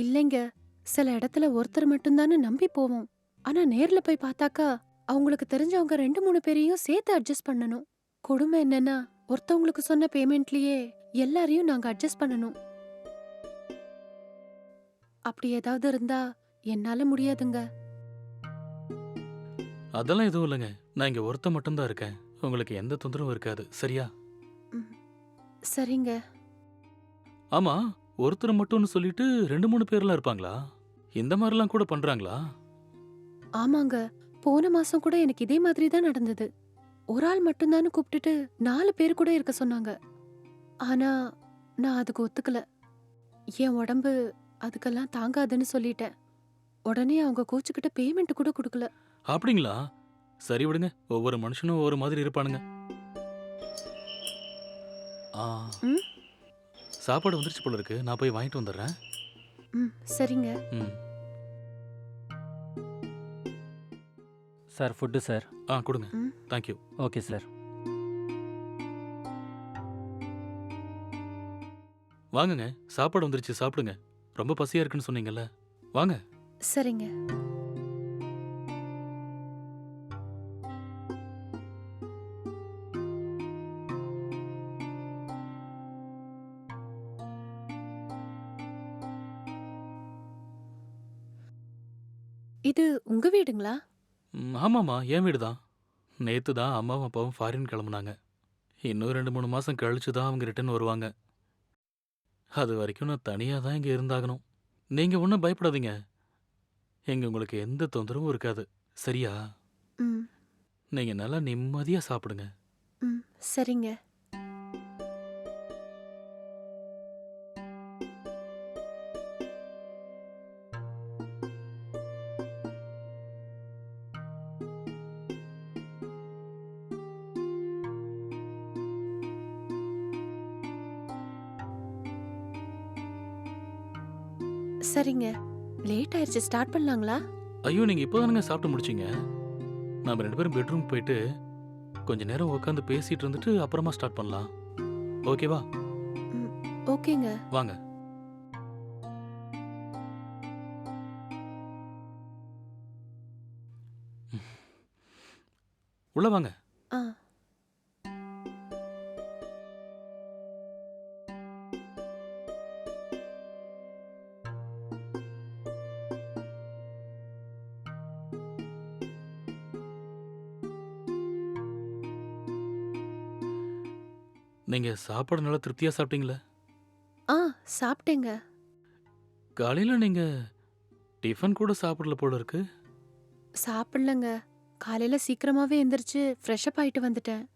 இல்லைங்க. சில இடத்துல ஒருத்தர் மட்டும்தான்னு நம்பி போவோம். ஆனா நேர்ல போய் பார்த்தாக்கா, அவங்களுக்கு தெரிஞ்சவங்க 2, 3 பேரையும் சேர்த்து அட்ஜஸ்ட் பண்ணணும். கொடுமை என்னன்னா, ஒருத்தவங்களுக்கு சொன்ன பேமெண்ட்லயே எல்லாரையும் நாங்க அட்ஜஸ்ட் பண்ணணும். அப்படி ஏதாவது இருந்தா என்னால முடியாதுங்க. அதெல்லாம் எதுவும் இல்லைங்க. நான் இங்க ஒருத்தன் மட்டும் தான் இருக்கேன். உங்களுக்கு எந்த தொந்தரவும் இருக்காது. சரியா? ம். சரிங்க. ஆமா, ஒருத்தர் மட்டும்னு சொல்லிட்டு 2, 3 பேர்லாம் இருப்பாங்களா? இந்த மாதிரிலாம் கூட பண்றாங்களா? ஆமாங்க. போன மாசம் கூட எனக்கு இதே மாதிரி தான் நடந்தது. ஒரு ஆள் மட்டும்தான்னு கூப்பிட்டுட்டு 4 பேர் கூட இருக்க சொன்னாங்க. ஆனா நான் அதுக்கு ஒத்துக்கல. என் உடம்பு அதுக்கெல்லாம் தாங்காதுன்னு சொல்லிட்டேன். உடனே அவங்க கோச்சுக்கிட்ட பேமெண்ட் கூட குடுக்கல. அப்படிங்களா? சரி விடுங்க. ஒவ்வொரு மனுஷனும் ஒவ்வொரு மாதிரி இருப்பானுங்க. ஆ, ம், சாப்பாடு வந்துருச்சு போல இருக்கு. நான் போய் வாங்கிட்டு வந்துடுறேன். ம், சரிங்க. ம். Sir food sir. கொடுங்க. ம், தேங்க்யூ. Okay sir. வாங்குங்க. சாப்பாடு வந்துருச்சு, சாப்பிடுங்க. ரொம்ப பசியா இருக்குன்னு சொன்னீங்கல்ல. வாங்க. சரிங்க. இது உங்க வீடுங்களா? ஆமாம்மா, என் வீடு தான். நேத்து தான் அம்மாவும் அப்பாவும் ஃபாரின் கிளம்புனாங்க. இன்னும் 2, 3 மாசம் கழிச்சு தான் அவங்க ரிட்டர்ன் வருவாங்க. அது வரைக்கும் நான் தனியா தான் இங்க இருந்தாகணும். நீங்க ஒன்றும் பயப்படாதீங்க. இங்க உங்களுக்கு எந்த தொந்தரவும் இருக்காது. சரியா? ம், நீங்க நல்லா நிம்மதியா சாப்பிடுங்க. ம், சரிங்க. சரிங்க. லேட் ஆயிருச்சு. ஸ்டார்ட் பண்ணலாங்களா? ஐயோ, நீங்க இப்போதானங்க சாப்பிட்டு முடிச்சீங்க. நாம 2 பேரும் பெட்ரூம் போயிட்டு கொஞ்ச நேரம் உட்காந்து பேசிட்டு இருந்துட்டு அப்புறமா ஸ்டார்ட் பண்ணலாம். ஓகேவா? ம், ஓகேங்க. வாங்க. உள்ள வாங்க. ஆ, நீங்க சாப்பாடு நல்லா திருப்தியா சாப்பிட்டீங்களா? ஆ, சாப்பிட்டேங்க. காலையில நீங்க டிஃபன் கூட சாப்பிடல போல இருக்கு. சாப்பிடலங்க. காலையில சீக்கிரமாவே எந்திரிச்சு ஃப்ரெஷ் அப் ஆயிட்டு வந்துட்டேன்.